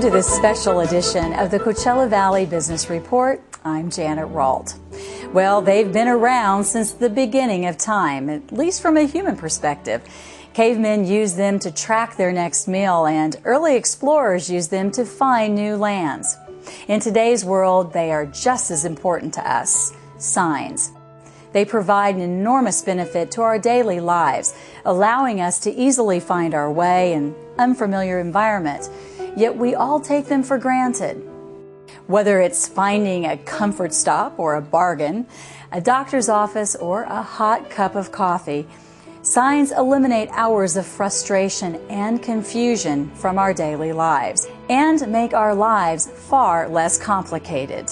to this special edition of the Coachella Valley Business Report. I'm Janet Rault. Well, they've been around since the beginning of time, at least from a human perspective. Cavemen used them to track their next meal, and early explorers used them to find new lands. In today's world, they are just as important to us: signs. They provide an enormous benefit to our daily lives, allowing us to easily find our way in unfamiliar environments. Yet we all take them for granted. Whether it's finding a comfort stop or a bargain, a doctor's office or a hot cup of coffee, signs eliminate hours of frustration and confusion from our daily lives and make our lives far less complicated.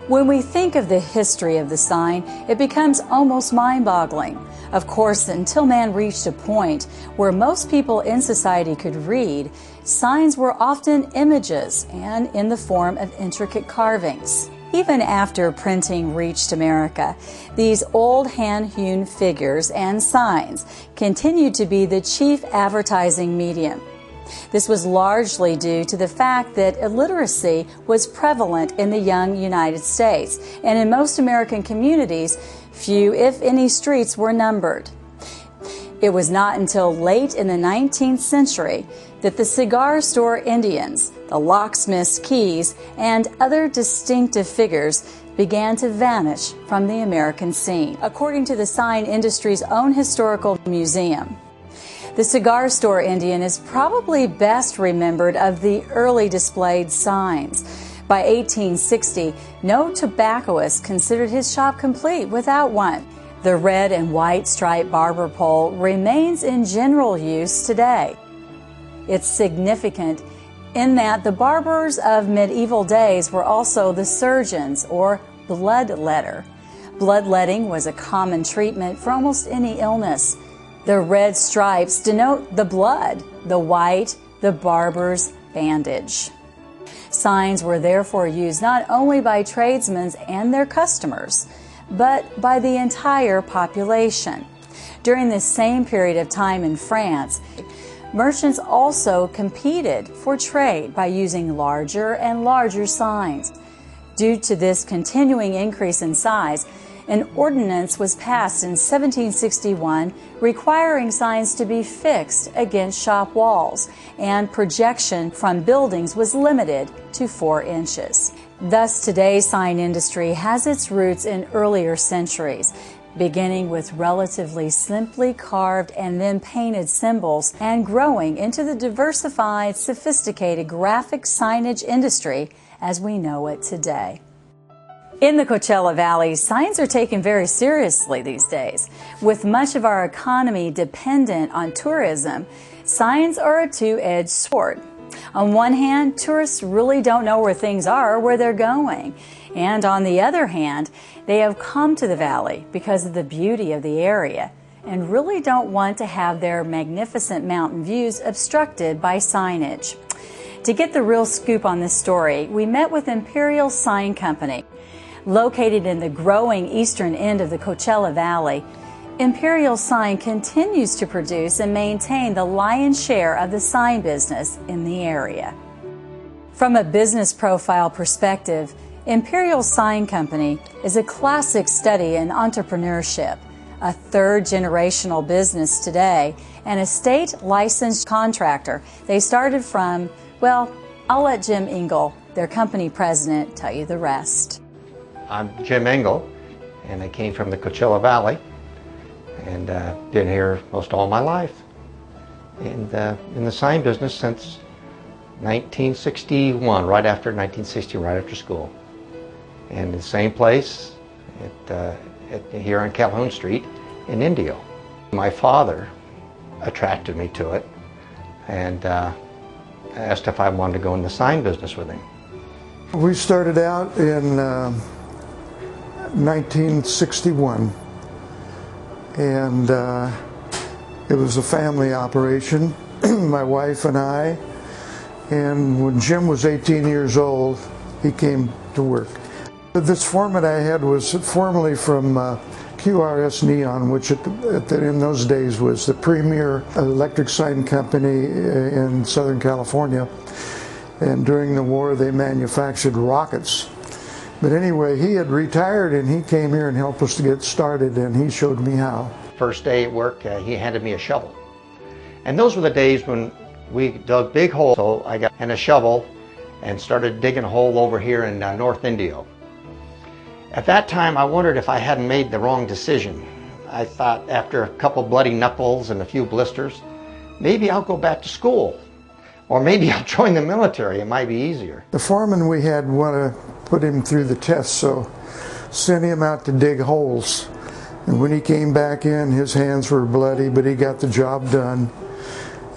When we think of the history of the sign, it becomes almost mind-boggling. Of course, until man reached a point where most people in society could read, signs were often images and in the form of intricate carvings. Even after printing reached America, these old hand-hewn figures and signs continued to be the chief advertising medium. This was largely due to the fact that illiteracy was prevalent in the young United States, and in most American communities, few, if any, streets were numbered. It was not until late in the 19th century that the cigar store Indians, the locksmith's keys, and other distinctive figures began to vanish from the American scene, according to the sign industry's own historical museum. The cigar store Indian is probably best remembered of the early displayed signs. By 1860, no tobaccoist considered his shop complete without one. The red and white striped barber pole remains in general use today. It's significant in that the barbers of medieval days were also the surgeons or bloodletter. Bloodletting was a common treatment for almost any illness. The red stripes denote the blood, the white, the barber's bandage. Signs were therefore used not only by tradesmen and their customers, but by the entire population. During this same period of time in France, merchants also competed for trade by using larger and larger signs. Due to this continuing increase in size, an ordinance was passed in 1761 requiring signs to be fixed against shop walls, and projection from buildings was limited to 4 inches. Thus, today's sign industry has its roots in earlier centuries, beginning with relatively simply carved and then painted symbols and growing into the diversified, sophisticated graphic signage industry as we know it today. In the Coachella Valley, signs are taken very seriously these days. With much of our economy dependent on tourism, signs are a two-edged sword. On one hand, tourists really don't know where things are or where they're going. And on the other hand, they have come to the valley because of the beauty of the area and really don't want to have their magnificent mountain views obstructed by signage. To get the real scoop on this story, we met with ImperialSign Company. Located in the growing eastern end of the Coachella Valley, ImperialSign continues to produce and maintain the lion's share of the sign business in the area. From a business profile perspective, ImperialSign Company is a classic study in entrepreneurship, a third-generational business today, and a state-licensed contractor. They started from, well, I'll let Jim Engel, their company president, tell you the rest. I'm Jim Engel, and I came from the Coachella Valley and been here most all my life. And in the sign business since 1961, right after school. And the same place here on Calhoun Street in Indio. My father attracted me to it and asked if I wanted to go in the sign business with him. We started out in 1961, and it was a family operation, my wife and I, and when Jim was 18 years old, he came to work. This foreman I had was formerly from QRS Neon, which in those days was the premier electric sign company in Southern California. and during the war they manufactured rockets. But anyway, he had retired and he came here and helped us to get started, and he showed me how. First day at work, he handed me a shovel. And those were the days when we dug big holes. So I got a shovel and started digging a hole over here in North Indio. At that time, I wondered if I hadn't made the wrong decision. I thought after a couple bloody knuckles and a few blisters, maybe I'll go back to school. Or maybe I'll join the military, it might be easier. The foreman we had wanted to put him through the test, so sent him out to dig holes. And when he came back in, his hands were bloody, but he got the job done.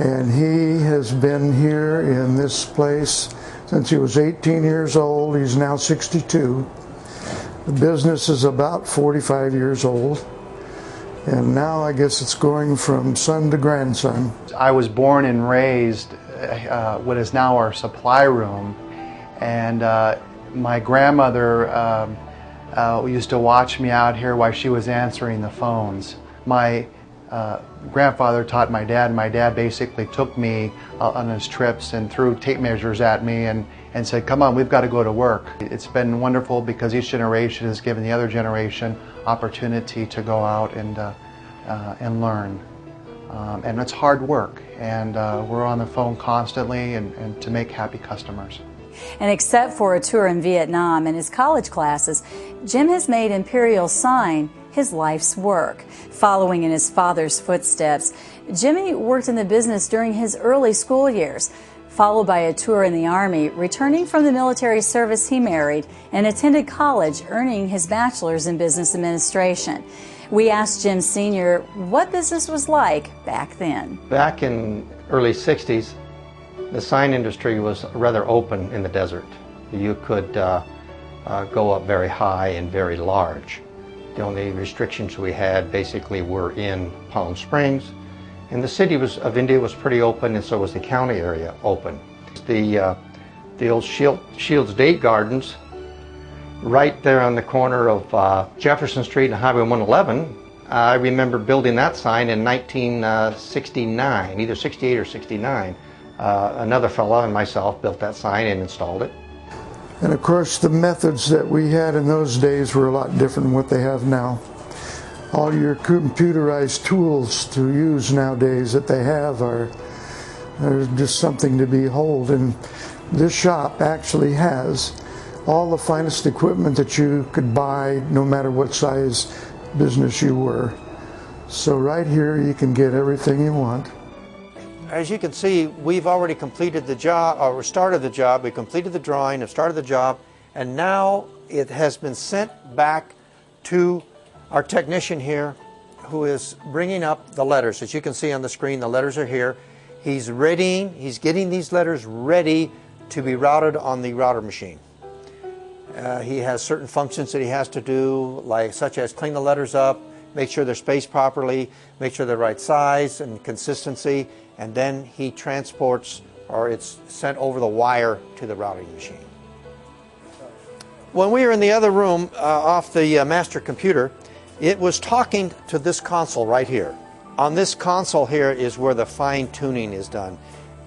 And he has been here in this place since he was 18 years old. He's now 62. The business is about 45 years old. And now I guess it's going from son to grandson. I was born and raised what is now our supply room, and my grandmother used to watch me out here while she was answering the phones. My grandfather taught my dad, and my dad basically took me on his trips and threw tape measures at me and said, "Come on, we've got to go to work." It's been wonderful because each generation has given the other generation opportunity to go out and learn. And it's hard work, and we're on the phone constantly and to make happy customers. And except for a tour in Vietnam and his college classes, Jim has made ImperialSign his life's work. Following in his father's footsteps, Jimmy worked in the business during his early school years, followed by a tour in the Army. Returning from the military service, he married and attended college, earning his bachelor's in business administration. We asked Jim Sr. what business was like back then. Back in early 60s, the sign industry was rather open in the desert. You could go up very high and very large. The only restrictions we had basically were in Palm Springs, and the city of India was pretty open, and so was the county area open. The old Shields Date Gardens, right there on the corner of Jefferson Street and Highway 111, I remember building that sign in 1969, either 68 or 69. Another fellow and myself built that sign and installed it. And of course the methods that we had in those days were a lot different than what they have now. All your computerized tools to use nowadays that they have are just something to behold. And this shop actually has all the finest equipment that you could buy, no matter what size business you were. So right here you can get everything you want. As you can see, we've already completed the job, or started the job. We completed the drawing and started the job, and now it has been sent back to our technician here, who is bringing up the letters. As you can see on the screen, the letters are here. He's getting these letters ready to be routed on the router machine. He has certain functions that he has to do, such as clean the letters up, make sure they're spaced properly, make sure they're right size and consistency, and then he transports, or it's sent over the wire to the routing machine. When we were in the other room off the master computer, it was talking to this console right here. On this console here is where the fine tuning is done.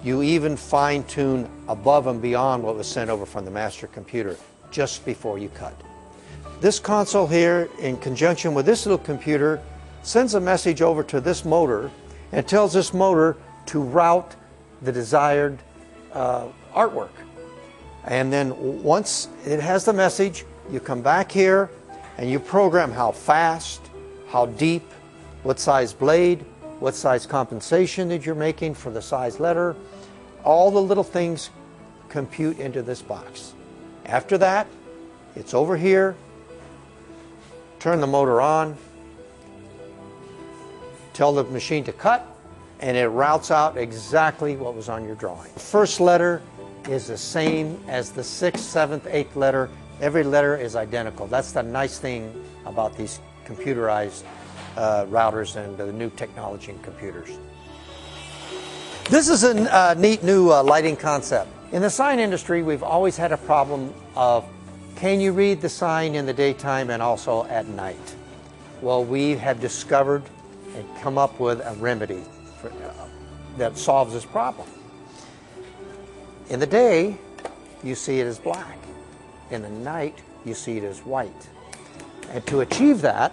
You even fine tune above and beyond what was sent over from the master computer just before you cut. This console here, in conjunction with this little computer, sends a message over to this motor and tells this motor to route the desired artwork. And then once it has the message, you come back here and you program how fast, how deep, what size blade, what size compensation that you're making for the size letter. All the little things compute into this box. After that, it's over here. Turn the motor on, tell the machine to cut, and it routes out exactly what was on your drawing. The first letter is the same as the 6th, 7th, 8th letter. Every letter is identical. That's the nice thing about these computerized routers and the new technology in computers. This is a neat new lighting concept. In the sign industry, we've always had a problem of, can you read the sign in the daytime and also at night? Well, we have discovered and come up with a remedy that solves this problem. In the day, you see it as black. In the night, you see it as white. And to achieve that,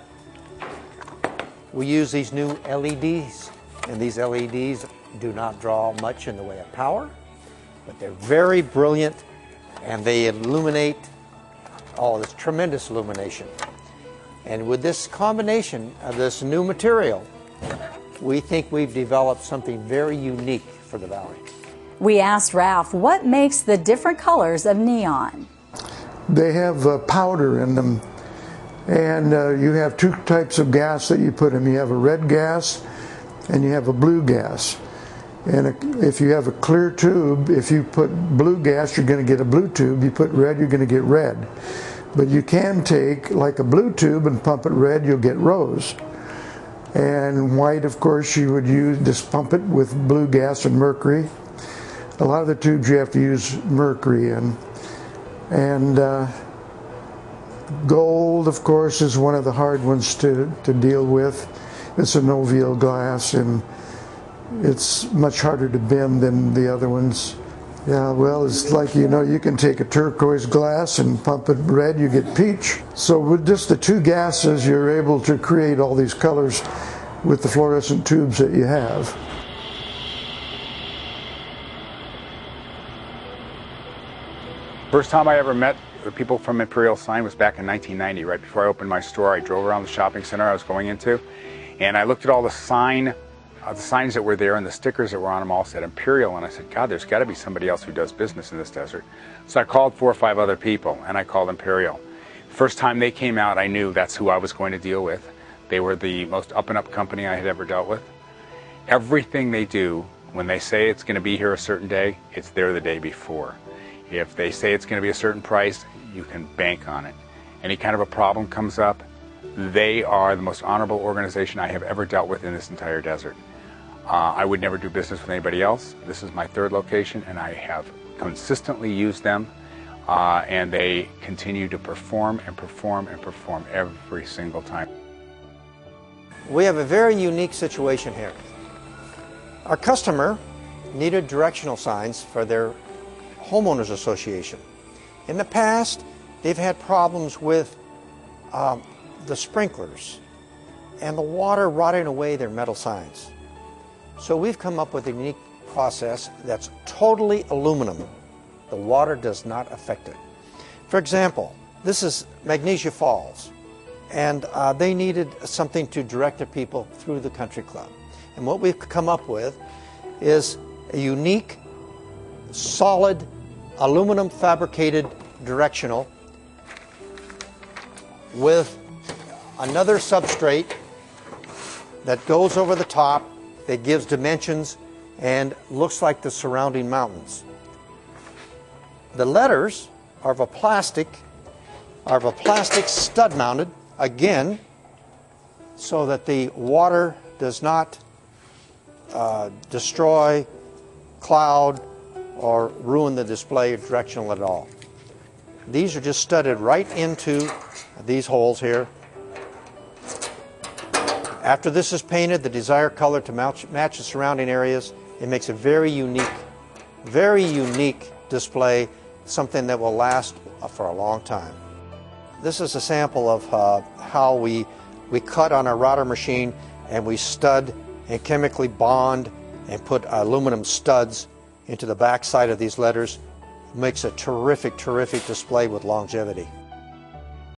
we use these new LEDs. And these LEDs do not draw much in the way of power, but they're very brilliant and they illuminate all this tremendous illumination. And with this combination of this new material, we think we've developed something very unique for the Valley. We asked Ralph what makes the different colors of neon. They have powder in them, and you have two types of gas that you put in. You have a red gas and you have a blue gas. And if you have a clear tube, if you put blue gas, you're going to get a blue tube. You put red, you're going to get red. But you can take like a blue tube and pump it red, you'll get rose. And white, of course, you would use, just pump it with blue gas and mercury. A lot of the tubes you have to use mercury in. And gold, of course, is one of the hard ones to deal with. It's an OVL glass, and it's much harder to bend than the other ones. Yeah, well, it's like, you know, you can take a turquoise glass and pump it red, you get peach. So with just the two gases, you're able to create all these colors with the fluorescent tubes that you have. First time I ever met the people from ImperialSign was back in 1990, right before I opened my store. I drove around the shopping center I was going into, and I looked at all the signs that were there and the stickers that were on them all said Imperial, and I said, God, there's got to be somebody else who does business in this desert. So I called 4 or 5 other people, and I called Imperial. First time they came out, I knew that's who I was going to deal with. They were the most up-and-up company I had ever dealt with. Everything they do, when they say it's going to be here a certain day, it's there the day before. If they say it's going to be a certain price, you can bank on it. Any kind of a problem comes up, they are the most honorable organization I have ever dealt with in this entire desert. I would never do business with anybody else. This is my 3rd location, and I have consistently used them, and they continue to perform and perform and perform every single time. We have a very unique situation here. Our customer needed directional signs for their homeowners association. In the past, they've had problems with the sprinklers and the water rotting away their metal signs. So we've come up with a unique process that's totally aluminum. The water does not affect it. For example, this is Magnesia Falls, and they needed something to direct their people through the country club. And what we've come up with is a unique, solid, aluminum fabricated directional with another substrate that goes over the top, that gives dimensions and looks like the surrounding mountains. The letters are of a plastic stud mounted, again, so that the water does not destroy, cloud, or ruin the display directional at all. These are just studded right into these holes here. After this is painted the desired color to match the surrounding areas, it makes a very unique display, something that will last for a long time. This is a sample of how we cut on our router machine, and we stud and chemically bond and put aluminum studs into the back side of these letters. It makes a terrific display with longevity.